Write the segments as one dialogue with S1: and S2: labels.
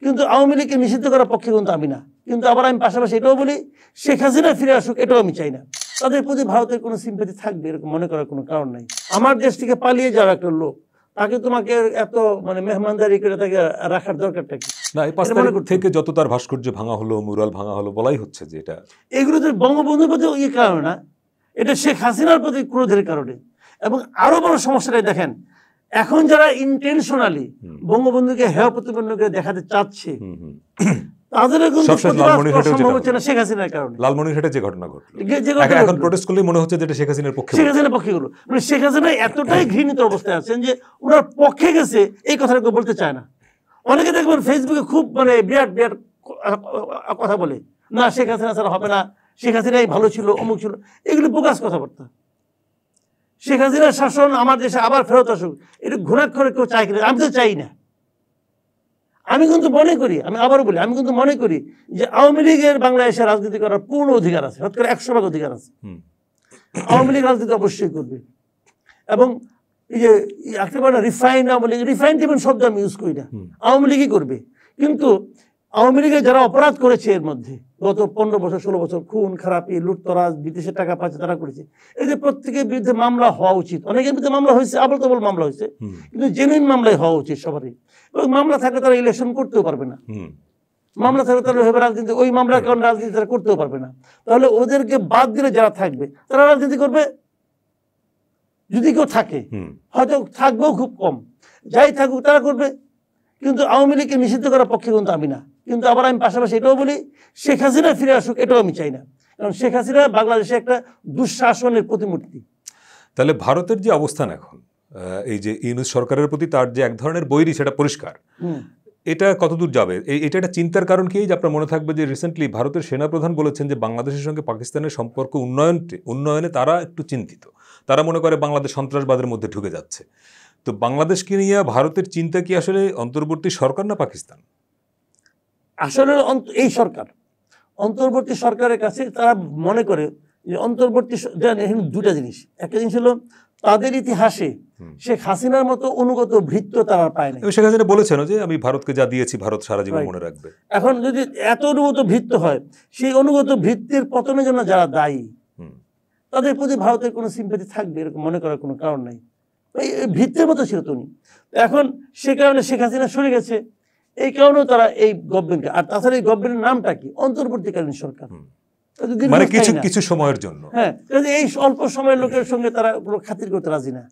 S1: কিন্তু আওয়ামী লীগকে নিষিদ্ধ করার পক্ষে কিন্তু আমি না। কিন্তু আবার আমি পাশাপাশি এটাও বলি, শেখ হাসিনা ফিরে আসুক, এটাও আমি চাই না। তাদের প্রতি ভারতের কোনো সিম্পাথি থাকবে এরকম মনে করার কোনো কারণ নাই। আমার দেশ থেকে পালিয়ে যাওয়া একটা লোক, তাকে তোমাকে এত মেহমানদারি করে তাকে রাখার দরকারটা কি?
S2: না, এই 5 তারিখ থেকে যত তার ভাস্কর্য ভাঙা হলো, মুরাল ভাঙা হলো, বলাই হচ্ছে যে এটা
S1: এগুলো তো বঙ্গবন্ধুর প্রতি ইয়ে কারণে না, এটা শেখ হাসিনার প্রতি ক্রোধের কারণে। এবং আরো বড় সমস্যাটাই দেখেন, এখন যারা ইন্টেনশনালি বঙ্গবন্ধুকে হেয় প্রতিপন্ন করে দেখাতে চাচ্ছে, তাদের সম্ভব হচ্ছে না শেখ হাসিনার কারণে।
S2: লালমনিরহাটে যে ঘটনা ঘটলো, এখন প্রোটেস্ট করলেই মনে হচ্ছে যে এটা শেখ হাসিনার পক্ষে,
S1: শেখ হাসিনার পক্ষে গুলো মানে শেখ হাসিনা এতটাই ঘৃণিত অবস্থায় আছেন যে ওনার পক্ষে গেছে এই কথাটা কেউ বলতে চায় না। অনেকে দেখবেন ফেসবুকে খুব বিরাট বিরাট কথা বলে, না শেখ হাসিনা ছাড়া হবে না, শেখ হাসিনাই ভালো ছিল, অমুক ছিল, এগুলো বোগাস কথাবার্তা। শেখ হাসিনার শাসন আমার দেশে আবার ফেরত আসুক, এটা ঘোরাক্ষরে কেউ চাই কিনা? আমি তো চাই না। আমি কিন্তু মনে করি, আমি আবারও বলি, আমি কিন্তু মনে করি যে আওয়ামী লীগের বাংলাদেশে রাজনীতি করার পূর্ণ অধিকার আছে, শতকরা 100% অধিকার আছে। আওয়ামী লীগ রাজনীতি অবশ্যই করবে। এবং এই যে একেবারে refined Awami League, refined even শব্দ আমি ইউজ করি না, আওয়ামী লীগই করবে। কিন্তু আওয়ামী লীগের যারা অপরাধ করেছে এর মধ্যে গত 15 বছর 16 বছর, খুন খারাপি, লুটতরাজ, বিদেশের টাকা পাচ্ছে তারা করেছে, এই যে প্রত্যেকের বিরুদ্ধে মামলা হওয়া উচিত। অনেকের বিরুদ্ধে মামলা হয়েছে, আবল তাবল মামলা হয়েছে, কিন্তু জেনুইন মামলাই হওয়া উচিত সবারই। এবং মামলা থাকলে তারা ইলেকশন করতেও পারবে না, মামলা থাকলে তারা ভেবে রাজনীতি, ওই মামলার কারণে রাজনীতি তারা করতেও পারবে না। তাহলে ওদেরকে বাদ দিলে যারা থাকবে তারা রাজনীতি করবে, যদি কেউ থাকে, হয়তো থাকবেও খুব কম, যাই থাকুক তারা করবে। কিন্তু আওয়ামী লীগকে নিষিদ্ধ করার পক্ষে কিন্তু আমি না। কিন্তু আবার আমি পাশাপাশি এটাও বলি, শেখ হাসিনা ফিরে আসুক, এটাও আমি চাই না। কারণ শেখ হাসিনা বাংলাদেশে একটা দুঃশাসনের প্রতিমূর্তি।
S2: তাহলে ভারতের যে অবস্থান এখন, এই যে ইউনূস সরকারের প্রতি তার যে এক ধরনের বৈরী, সেটা পরিষ্কার। এটা কতদূর যাবে? এটা একটা চিন্তার কারণ কি? যে আপনার মনে থাকবে যে রিসেন্টলি ভারতের সেনাপ্রধান বলেছেন যে বাংলাদেশের সঙ্গে পাকিস্তানের সম্পর্ক উন্নয়নে তারা একটু চিন্তিত। তারা মনে করে বাংলাদেশ সন্ত্রাসবাদের মধ্যে ঢুকে যাচ্ছে। তো বাংলাদেশকে নিয়ে ভারতের চিন্তা কি আসলে অন্তর্বর্তী সরকার না পাকিস্তান?
S1: আসলে এই সরকার, অন্তর্বর্তী সরকারের কাছে তারা মনে করে যে অন্তর্বর্তী, দুটা জিনিস। একটা জিনিস হলো তাদের ইতিহাসে শেখ হাসিনার মতো অনুগত ভৃত্য তারা পায় না।
S2: শেখ হাসিনা বলেছেন যে আমি ভারতকে যা দিয়েছি ভারত সারা জীবন মনে রাখবে।
S1: এখন যদি এত অনুগত ভৃত্য হয়, সেই অনুগত ভৃত্যের পতনের জন্য যারা দায়ী, তাদের প্রতি ভারতের কোনো সিম্পাথি থাকবে এরকম মনে করার কোনো কারণ নাই। ভৃত্যের মতো ছিল তুমি। এখন সে কারণে শেখ হাসিনা সরে গেছে, এই কারণেও তারা এই গভর্নমেন্টকে, আর তাছাড়া এই গভর্নমেন্টের নামটা কি? অন্তর্বর্তীকালীন সরকার,
S2: মানে কিছু সময়ের জন্য।
S1: হ্যাঁ, এই অল্প সময়ের লোকের সঙ্গে তারা পুরো খাতির করতে রাজি না।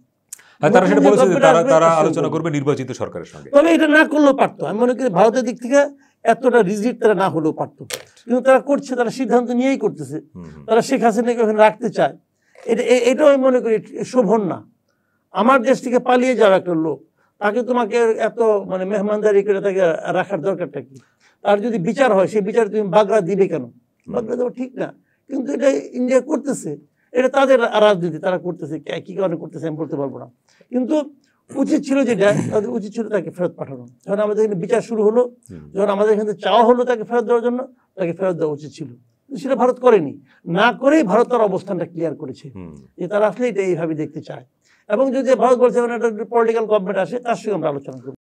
S2: তারা সেটা বলেছে যে তারা আলোচনা করবে নির্বাচিত সরকারের সঙ্গে।
S1: তবে এটা না করলেও পারতো, আমি মনে করি ভারতের দিক থেকে এতটা রিজিড তারা না হলেও পারতো। কিন্তু তারা করছে, তারা সিদ্ধান্ত নিয়েই করতেছে, তারা শেখ হাসিনাকে ওখানে রাখতে চায়। এটাও আমি মনে করি শোভন না। আমার দেশ থেকে পালিয়ে যাওয়া একটা লোক, তাকে তোমাকে এত মেহমানদারি করে তাকে রাখার দরকারটা কি? তার যদি বিচার হয়, সেই বিচার তুমি বাগড়া দিবে কেন? বাগড়া দেওয়া ঠিক না। কিন্তু এটা ইন্ডিয়া করতেছে, এটা তাদের রাজনীতি, তারা করতেছে। কি কারণে করতেছে আমি বলতে পারবো না। কিন্তু উচিত ছিল যেটা, তাদের উচিত ছিল তাকে ফেরত পাঠানো। যখন আমাদের এখানে বিচার শুরু হলো, যখন আমাদের এখানে চাওয়া হলো তাকে ফেরত দেওয়ার জন্য, তাকে ফেরত দেওয়া উচিত ছিল। সেটা ভারত করেনি। না করেই ভারত তার অবস্থানটা ক্লিয়ার করেছে যে তারা আসলে এটা এইভাবে দেখতে চায়। এবং যদি ভারত বলছে একটা পলিটিক্যাল গভর্নমেন্ট আসে, তার সঙ্গে আমরা আলোচনা করব।